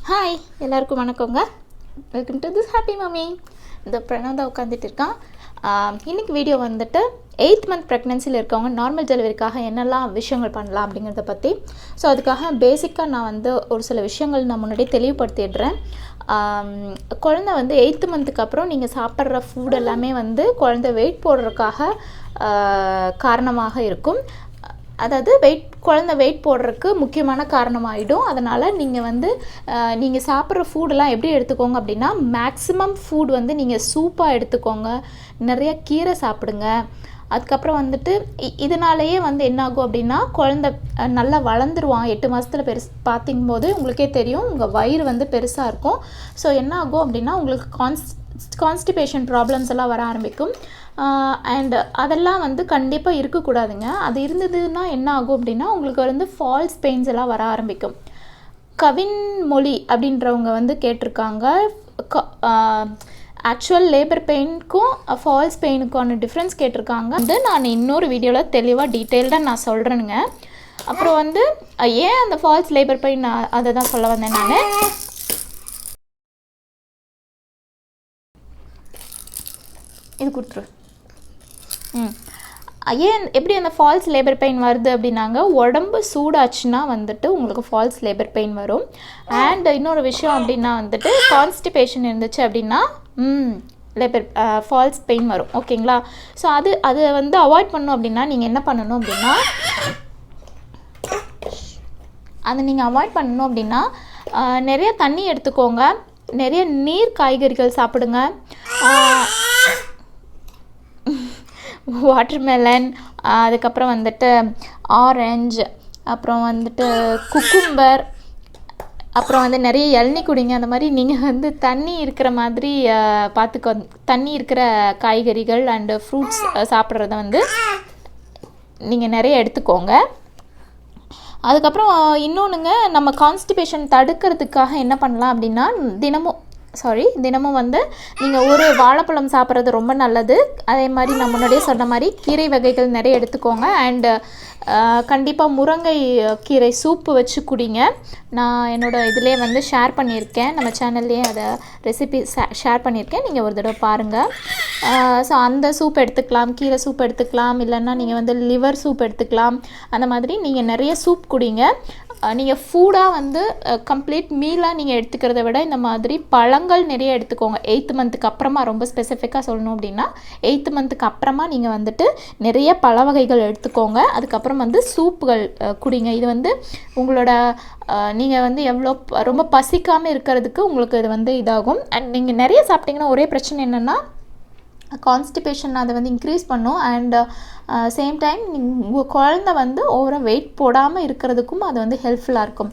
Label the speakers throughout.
Speaker 1: Hi எல்லாருக்கும் வணக்கங்க. Welcome to this happy mummy. இந்த பிரணவ் தான் உட்காந்துட்டு இருக்கான். இன்றைக்கி வீடியோ வந்துட்டு 8th மந்த் ப்ரெக்னென்சியில் இருக்கவங்க நார்மல் டெலிவரிக்காக என்னெல்லாம் விஷயங்கள் பண்ணலாம் அப்படிங்கிறத பற்றி. ஸோ அதுக்காக பேசிக்காக நான் வந்து ஒரு சில விஷயங்கள் நான் முன்னாடியே தெளிவுபடுத்திடுறேன். குழந்தை வந்து 8th மந்த்துக்கு அப்புறம் நீங்கள் சாப்பிட்ற ஃபுட் எல்லாமே வந்து குழந்தை வெயிட் போடுறதுக்காக காரணமாக இருக்கும். அதாவது குழந்தை வெயிட் போடுறதுக்கு முக்கியமான காரணமாகிடும். அதனால் நீங்கள் சாப்பிட்ற ஃபுட்டெல்லாம் எப்படி எடுத்துக்கோங்க அப்படின்னா, மேக்ஸிமம் ஃபுட் வந்து நீங்கள் சூப்பாக எடுத்துக்கோங்க, நிறைய கீரை சாப்பிடுங்க. அதுக்கப்புறம் வந்துட்டு இதனாலேயே வந்து என்னாகும் அப்படின்னா, குழந்தை நல்லா வளர்ந்துருவான். 8 மாதத்தில் பார்த்திங்கும்போது உங்களுக்கே தெரியும், உங்கள் வயிறு வந்து பெருசாக இருக்கும். ஸோ என்ன ஆகும் அப்படின்னா, உங்களுக்கு கான்ஸ்டிபேஷன் ப்ராப்ளம்ஸ் எல்லாம் வர ஆரம்பிக்கும். அண்ட் அதெல்லாம் வந்து கண்டிப்பாக இருக்கக்கூடாதுங்க. அது இருந்ததுன்னா என்ன ஆகும் அப்படின்னா, உங்களுக்கு வந்து ஃபால்ஸ் பெயின்ஸ் எல்லாம் வர ஆரம்பிக்கும். கவின் மொழி அப்படின்றவங்க வந்து கேட்டிருக்காங்க, ஆக்சுவல் லேபர் பெயினுக்கும் ஃபால்ஸ் பெயினுக்கான டிஃப்ரென்ஸ் கேட்டிருக்காங்க. வந்து நான் இன்னொரு வீடியோவில் தெளிவாக டீட்டெயில்டாக நான் சொல்கிறேனுங்க. அப்புறம் வந்து ஏன் அந்த ஃபால்ஸ் லேபர் பெயின் அதை தான் சொல்ல வந்தேன் நான். இது கொடுத்துரு. ஏன் எப்படி அந்த ஃபால்ஸ் லேபர் பெயின் வருது அப்படின்னாங்க, உடம்பு சூடாச்சுன்னா வந்துட்டு உங்களுக்கு ஃபால்ஸ் லேபர் பெயின் வரும். அண்ட் இன்னொரு விஷயம் அப்படின்னா வந்துட்டு, கான்ஸ்டிபேஷன் இருந்துச்சு அப்படின்னா ஃபால்ஸ் பெயின் வரும். ஓகேங்களா? ஸோ அதை வந்து அவாய்ட் பண்ணணும் அப்படின்னா நீங்கள் என்ன பண்ணணும் அப்படின்னா, அதை நீங்கள் அவாய்ட் பண்ணணும் அப்படின்னா நிறைய தண்ணி எடுத்துக்கோங்க, நிறைய நீர் காய்கறிகள் சாப்பிடுங்க, வாட்டர்மெலன், அதுக்கப்புறம் வந்துட்டு ஆரஞ்சு, அப்புறம் வந்துட்டு குக்கும்பர், அப்புறம் வந்து நிறைய இளநீ குடிங்க. அந்த மாதிரி நீங்கள் வந்து தண்ணி இருக்கிற மாதிரி பார்த்துக்கோ. தண்ணி இருக்கிற காய்கறிகள் அண்டு ஃப்ரூட்ஸ் சாப்பிட்றத வந்து நீங்கள் நிறைய எடுத்துக்கோங்க. அதுக்கப்புறம் இன்னொன்றுங்க, நம்ம கான்ஸ்டிபேஷன் தடுக்கிறதுக்காக என்ன பண்ணலாம் அப்படின்னா, தினமும் வந்து நீங்கள் ஒரு வாழைப்பழம் சாப்பிட்றது ரொம்ப நல்லது. அதே மாதிரி நான் முன்னாடியே சொன்ன மாதிரி கீரை வகைகள் நிறைய எடுத்துக்கோங்க. அண்டு கண்டிப்பாக முருங்கை கீரை சூப்பு வச்சு குடிங்க. நான் என்னோடய இதிலே வந்து ஷேர் பண்ணியிருக்கேன், நம்ம சேனல்லையே அதை ரெசிபி ஷேர் பண்ணியிருக்கேன், நீங்கள் ஒரு தடவை பாருங்கள். ஸோ அந்த சூப் எடுத்துக்கலாம், கீரை சூப் எடுத்துக்கலாம், இல்லைன்னா நீங்கள் வந்து லிவர் சூப் எடுத்துக்கலாம். அந்த மாதிரி நீங்கள் நிறைய சூப் குடிங்க. நீங்கள் ஃபுட்டாக வந்து கம்ப்ளீட் மீலாக நீங்கள் எடுத்துக்கிறத விட இந்த மாதிரி பழங்கள் நிறைய எடுத்துக்கோங்க. 8th மந்த்துக்கு அப்புறமா, ரொம்ப ஸ்பெசிஃபிக்காக சொல்லணும் அப்படின்னா 8th மந்த்துக்கு அப்புறமா நீங்கள் வந்துட்டு நிறைய பழ வகைகள் எடுத்துக்கோங்க. அதுக்கப்புறம் வந்து சூப்புகள் குடிங்க. இது வந்து உங்களோட நீங்கள் வந்து எவ்வளோ ரொம்ப பசிக்காமல் இருக்கிறதுக்கு உங்களுக்கு இது வந்து இதாகும். அண்ட் நீங்கள் நிறைய சாப்பிட்டிங்கன்னா ஒரே பிரச்சனை என்னென்னா, கான்ஸ்டிபேஷன் அதை வந்து இன்க்ரீஸ் பண்ணும். அண்ட் சேம் டைம் உங்கள் குழந்தை வந்து ஓவராக வெயிட் போடாமல் இருக்கிறதுக்கும் அது வந்து ஹெல்ப்ஃபுல்லாக இருக்கும்.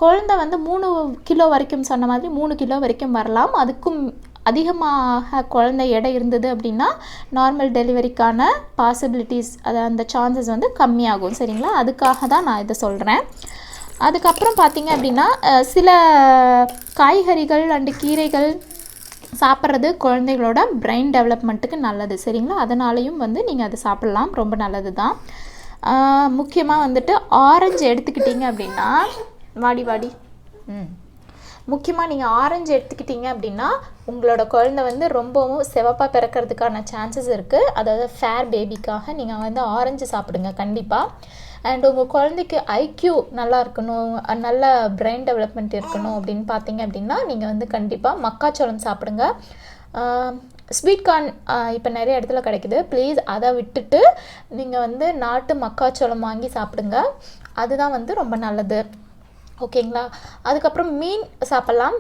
Speaker 1: குழந்தை வந்து 3 கிலோ வரைக்கும், சொன்ன மாதிரி 3 கிலோ வரைக்கும் வரலாம். அதுக்கும் அதிகமாக குழந்தை எடை இருந்தது அப்படின்னா நார்மல் டெலிவரிக்கான பாசிபிலிட்டிஸ், அந்த சான்சஸ் வந்து கம்மியாகும். சரிங்களா? அதுக்காக தான் நான் இதை சொல்கிறேன். அதுக்கப்புறம் பார்த்திங்க அப்படின்னா, சில காய்கறிகள் அண்டு கீரைகள் சாப்பிட்றது குழந்தைகளோட பிரெயின் டெவலப்மெண்ட்டுக்கு நல்லது. சரிங்களா? அதனாலையும் வந்து நீங்கள் அதை சாப்பிட்லாம், ரொம்ப நல்லது தான். முக்கியமாக வந்துட்டு ஆரஞ்சு எடுத்துக்கிட்டிங்க அப்படின்னா, வாடி முக்கியமாக நீங்கள் ஆரஞ்சு எடுத்துக்கிட்டிங்க அப்படின்னா உங்களோட குழந்தை வந்து ரொம்பவும் சிவப்பாக பிறக்கிறதுக்கான சான்சஸ் இருக்குது. அதாவது ஃபேர் பேபிக்காக நீங்கள் வந்து ஆரஞ்சு சாப்பிடுங்க கண்டிப்பாக. அண்ட் உங்கள் குழந்தைக்கு ஐக்யூ நல்லா இருக்கணும், நல்ல பிரெயின் டெவலப்மெண்ட் இருக்கணும் அப்படின்னு பார்த்தீங்க அப்படின்னா நீங்கள் வந்து கண்டிப்பாக மக்காச்சோளம் சாப்பிடுங்க. ஸ்வீட் கார்ன் இப்போ நிறைய இடத்துல கிடைக்குது, ப்ளீஸ் அதை விட்டுட்டு நீங்கள் வந்து நாட்டு மக்காச்சோளம் வாங்கி சாப்பிடுங்க. அதுதான் வந்து ரொம்ப நல்லது. ஓகேங்களா? அதுக்கப்புறம் மீன் சாப்பிட்லாம்.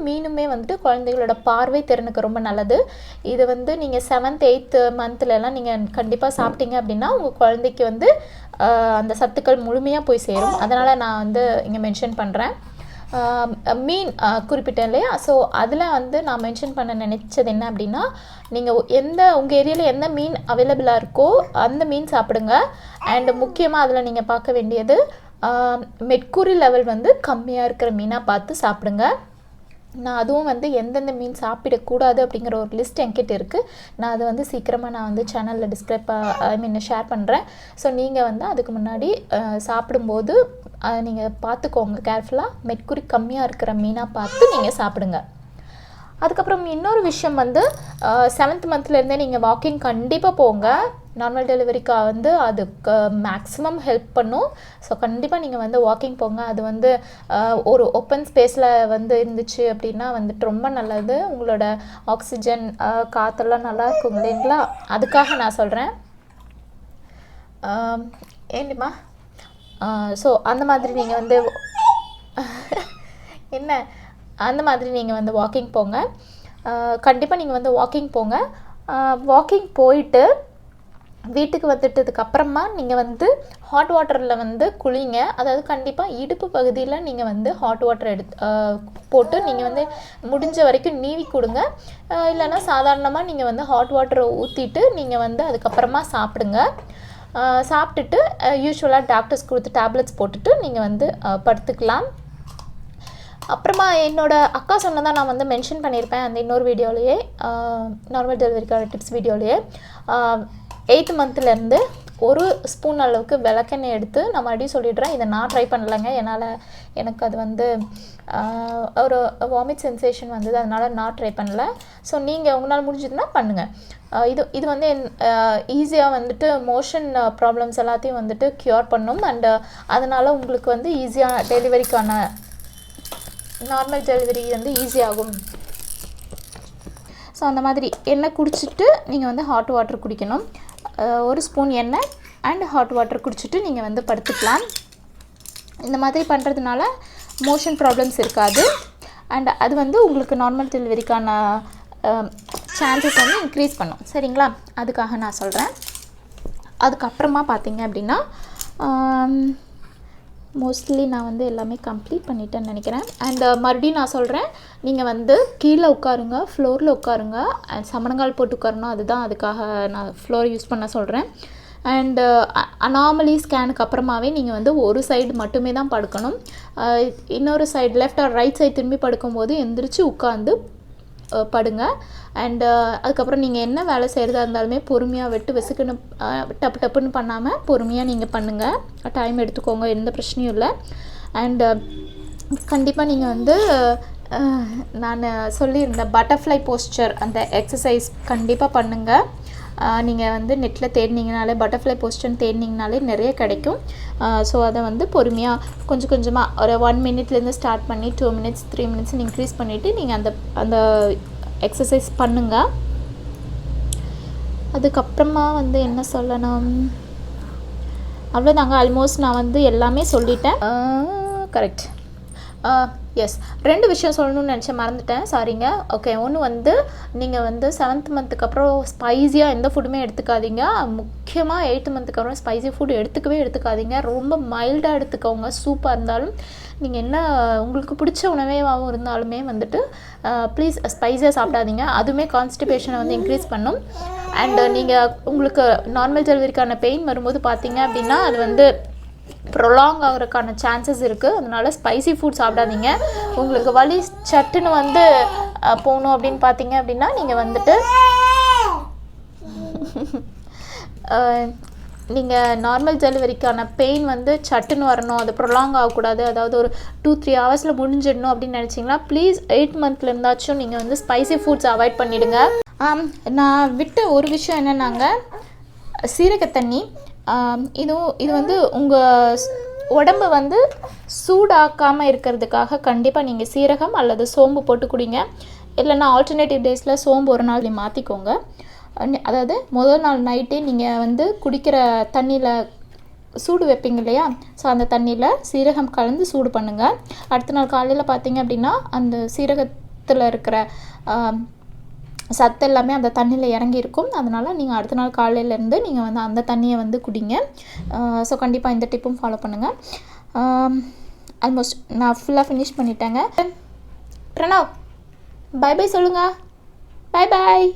Speaker 1: மீனுமே வந்துட்டு குழந்தைகளோட பார்வை திறனுக்கு ரொம்ப நல்லது. இது வந்து நீங்கள் 7th 8th மந்த்லலாம் நீங்கள் கண்டிப்பாக சாப்பிட்டீங்க அப்படின்னா உங்கள் குழந்தைக்கு வந்து அந்த சத்துக்கள் முழுமையாக போய் சேரும். அதனால் நான் வந்து இங்கே மென்ஷன் பண்ணுறேன். மீன் குறிப்பிட்டேன் இல்லையா? ஸோ அதில் வந்து நான் மென்ஷன் பண்ண நினச்சது என்ன அப்படின்னா, நீங்கள் உங்கள் ஏரியாவில் எந்த மீன் அவைலபிளாக இருக்கோ அந்த மீன் சாப்பிடுங்க. அண்டு முக்கியமாக அதில் நீங்கள் பார்க்க வேண்டியது மெர்க்குரி லெவல் வந்து கம்மியாக இருக்கிற மீனாக பார்த்து சாப்பிடுங்க. நான் அதுவும் வந்து எந்தெந்த மீன் சாப்பிடக்கூடாது அப்படிங்கிற ஒரு லிஸ்ட் என்கிட்ட இருக்குது. நான் அதை வந்து சீக்கிரமாக நான் வந்து சேனலில் ஷேர் பண்ணுறேன். ஸோ நீங்கள் வந்து அதுக்கு முன்னாடி சாப்பிடும்போது நீங்கள் பார்த்துக்கோங்க கேர்ஃபுல்லாக. மெர்க்குரி கம்மியாக இருக்கிற மீனாக பார்த்து நீங்கள் சாப்பிடுங்க. அதுக்கப்புறம் இன்னொரு விஷயம் வந்து 7th மந்த்லேருந்தே நீங்கள் வாக்கிங் கண்டிப்பாக போங்க. நார்மல் டெலிவரிக்கு வந்து அதுக்கு மேக்ஸிமம் ஹெல்ப் பண்ணும். ஸோ கண்டிப்பாக நீங்கள் வந்து வாக்கிங் போங்க. அது வந்து ஒரு ஓப்பன் ஸ்பேஸில் வந்து இருந்துச்சு அப்படின்னா வந்துட்டு ரொம்ப நல்லது. உங்களோட ஆக்சிஜன் காற்றெல்லாம் நல்லா இருக்கும் இல்லைங்களா? அதுக்காக நான் சொல்கிறேன். ஏண்டிம்மா ஸோ அந்த மாதிரி நீங்கள் வந்து என்ன அந்த மாதிரி நீங்கள் வந்து வாக்கிங் போங்க. கண்டிப்பாக நீங்கள் வந்து வாக்கிங் போங்க. வாக்கிங் போயிட்டு வீட்டுக்கு வந்துட்டதுக்கப்புறமா நீங்கள் வந்து ஹாட் வாட்டரில் வந்து குளிங்க. அதாவது கண்டிப்பாக இடுப்பு பகுதியில் நீங்கள் வந்து ஹாட் வாட்டர் போட்டு நீங்கள் வந்து முடிஞ்ச வரைக்கும் நீவி கொடுங்க. இல்லைன்னா சாதாரணமாக நீங்கள் வந்து ஹாட் வாட்டரை ஊற்றிட்டு நீங்கள் வந்து அதுக்கப்புறமா சாப்பிடுங்க. சாப்பிட்டுட்டு யூஸ்வலாக டாக்டர்ஸ் கொடுத்து டேப்லெட்ஸ் போட்டுட்டு நீங்கள் வந்து படுத்துக்கலாம். அப்புறமா என்னோடய அக்கா சொன்னதான் நான் வந்து மென்ஷன் பண்ணியிருப்பேன் அந்த இன்னொரு வீடியோலையே, நார்மல் டெலிவரிக்கான டிப்ஸ் வீடியோலையே. 8th மந்த்லேருந்து 1 ஸ்பூன் அளவுக்கு விளக்கெண்ணெய் எடுத்து நான் மறுபடியும் சொல்லிடுறேன். இதை நான் ட்ரை பண்ணலைங்க. எனக்கு அது வந்து ஒரு வாமிட் சென்சேஷன் வந்தது, அதனால் நான் ட்ரை பண்ணல. ஸோ நீங்கள் உங்களால் முடிஞ்சதுன்னா பண்ணுங்கள். இது வந்து ஈஸியாக வந்துட்டு மோஷன் ப்ராப்ளம்ஸ் எல்லாத்தையும் வந்துட்டு க்யூர் பண்ணும். அண்டு அதனால் உங்களுக்கு வந்து ஈஸியாக டெலிவரிக்கான நார்மல் டெலிவரி வந்து ஈஸியாகும். ஸோ அந்த மாதிரி எண்ணெய் குடிச்சிட்டு நீங்கள் வந்து ஹாட் வாட்டர் குடிக்கணும். 1 ஸ்பூன் எண்ணெய் அண்ட் ஹாட் வாட்டர் குடிச்சிட்டு நீங்கள் வந்து படுத்துக்கலாம். இந்த மாதிரி பண்ணுறதுனால மோஷன் ப்ராப்ளம்ஸ் இருக்காது. அண்ட் அது வந்து உங்களுக்கு நார்மல் டெலிவரிக்கான சான்சஸ் வந்து இன்க்ரீஸ் பண்ணும். சரிங்களா? அதுக்காக நான் சொல்கிறேன். அதுக்கப்புறமா பார்த்தீங்க அப்படின்னா மோஸ்ட்லி நான் வந்து எல்லாமே கம்ப்ளீட் பண்ணிட்டேன்னு நினைக்கிறேன். அண்ட் மறுபடியும் நான் சொல்கிறேன், நீங்கள் வந்து கீழே உட்காருங்க, ஃப்ளோரில் உட்காருங்க. அண்ட் சமணங்கால் போட்டு உட்காரணும். அதுக்காக நான் ஃப்ளோர் யூஸ் பண்ண சொல்கிறேன். அண்டு அனாமலி ஸ்கேனுக்கு அப்புறமாவே நீங்கள் வந்து ஒரு சைடு மட்டுமே தான் படுக்கணும். இன்னொரு side left or right side திரும்பி படுக்கும்போது எந்திரிச்சு உட்காந்து படுங்க. அண்டு அதுக்கப்புறம் நீங்கள் என்ன வேலை செய்கிறதா இருந்தாலுமே பொறுமையாக விசுக்குன்னு டப்பு டப்புன்னு பண்ணாமல் பொறுமையாக நீங்கள் பண்ணுங்கள். டைம் எடுத்துக்கோங்க, எந்த பிரச்சனையும் இல்லை. அண்டு கண்டிப்பாக நீங்கள் வந்து நான் சொல்லியிருந்தேன் பட்டர்ஃப்ளை போஸ்டர் அந்த எக்ஸசைஸ் கண்டிப்பாக பண்ணுங்கள். நீங்கள் வந்து நெட்டில் தேடினீங்கனாலே பட்டர்ஃப்ளை போஸ்டர்னு தேடினீங்கனாலே நிறைய கிடைக்கும். ஸோ அதை வந்து பொறுமையாக கொஞ்சம் கொஞ்சமாக ஒரு 1 மினிட்லேருந்து ஸ்டார்ட் பண்ணி 2 மினிட்ஸ் 3 மினிட்ஸ்னு இன்க்ரீஸ் பண்ணிவிட்டு நீங்கள் அந்த எக்ஸசைஸ் பண்ணுங்கள். அதுக்கப்புறமா வந்து என்ன சொல்லணும், அவ்வளோதாங்க. ஆல்மோஸ்ட் நான் வந்து எல்லாமே சொல்லிட்டேன். கரெக்ட். எஸ், 2 விஷயம் சொல்லணும்னு நினச்சேன், மறந்துட்டேன், சாரிங்க. ஓகே, ஒன்று வந்து நீங்கள் வந்து 7th மந்த்துக்கு அப்புறம் ஸ்பைஸியாக எந்த ஃபுட்டுமே எடுத்துக்காதீங்க. முக்கியமாக 8th மந்த்துக்கு அப்புறம் ஸ்பைசி ஃபுட் எடுத்துக்காதீங்க. ரொம்ப மைல்டாக எடுத்துக்கோங்க. சூப்பாக இருந்தாலும் நீங்கள் என்ன உங்களுக்கு பிடிச்ச உணவேவாகவும் இருந்தாலுமே வந்துட்டு ப்ளீஸ் ஸ்பைஸியாக சாப்பிடாதீங்க. அதுவுமே கான்ஸ்டிபேஷனை வந்து இன்க்ரீஸ் பண்ணும். அண்டு நீங்கள் உங்களுக்கு நார்மல் டெலிவரிக்கான பெயின் வரும்போது பார்த்தீங்க அப்படின்னா அது வந்து ப்ரொலாங் ஆகிறதுக்கான சான்சஸ் இருக்குது. அதனால ஸ்பைசி ஃபுட் சாப்பிடாதீங்க. உங்களுக்கு வலி சட்டுன்னு வந்து போகணும் அப்படின்னு பார்த்தீங்க அப்படின்னா நீங்கள் வந்துட்டு நீங்கள் நார்மல் டெலிவரிக்கான பெயின் வந்து சட்டுன்னு வரணும், அது ப்ரொலாங் ஆகக்கூடாது, அதாவது ஒரு 2-3 ஹவர்ஸில் முடிஞ்சிடணும் அப்படின்னு நினச்சிங்கன்னா ப்ளீஸ் 8th மந்த்தில் இருந்தாச்சும் நீங்கள் வந்து ஸ்பைசி ஃபுட்ஸ் அவாய்ட் பண்ணிவிடுங்க. நான் விட்ட ஒரு விஷயம் என்னென்னாங்க, சீரக தண்ணி. இது வந்து உங்கள் உடம்பு வந்து சூடாக்காமல் இருக்கிறதுக்காக கண்டிப்பாக நீங்கள் சீரகம் அல்லது சோம்பு போட்டு குடிங்க. இல்லைன்னா ஆல்டர்னேட்டிவ் டேஸில் சோம்பு ஒரு நாள் மாற்றிக்கோங்க. அதாவது முதல் நாள் நைட்டே நீங்கள் வந்து குடிக்கிற தண்ணியில் சூடு வைப்பீங்க இல்லையா, ஸோ அந்த தண்ணியில் சீரகம் கலந்து சூடு பண்ணுங்கள். அடுத்த நாள் காலையில் பார்த்தீங்க அப்படின்னா அந்த சீரகத்தில் இருக்கிற சத்து எல்லாமே அந்த தண்ணியில் இறங்கியிருக்கும். அதனால் நீங்கள் அடுத்த நாள் காலையிலேருந்து நீங்கள் வந்து அந்த தண்ணியை வந்து குடிங்க. ஸோ கண்டிப்பாக இந்த டிப்பும் ஃபாலோ பண்ணுங்கள். ஆல்மோஸ்ட் நான் ஃபுல்லாக ஃபினிஷ் பண்ணிட்டேங்க. பிரணவ் பை பை சொல்லுங்கள். Bye bye.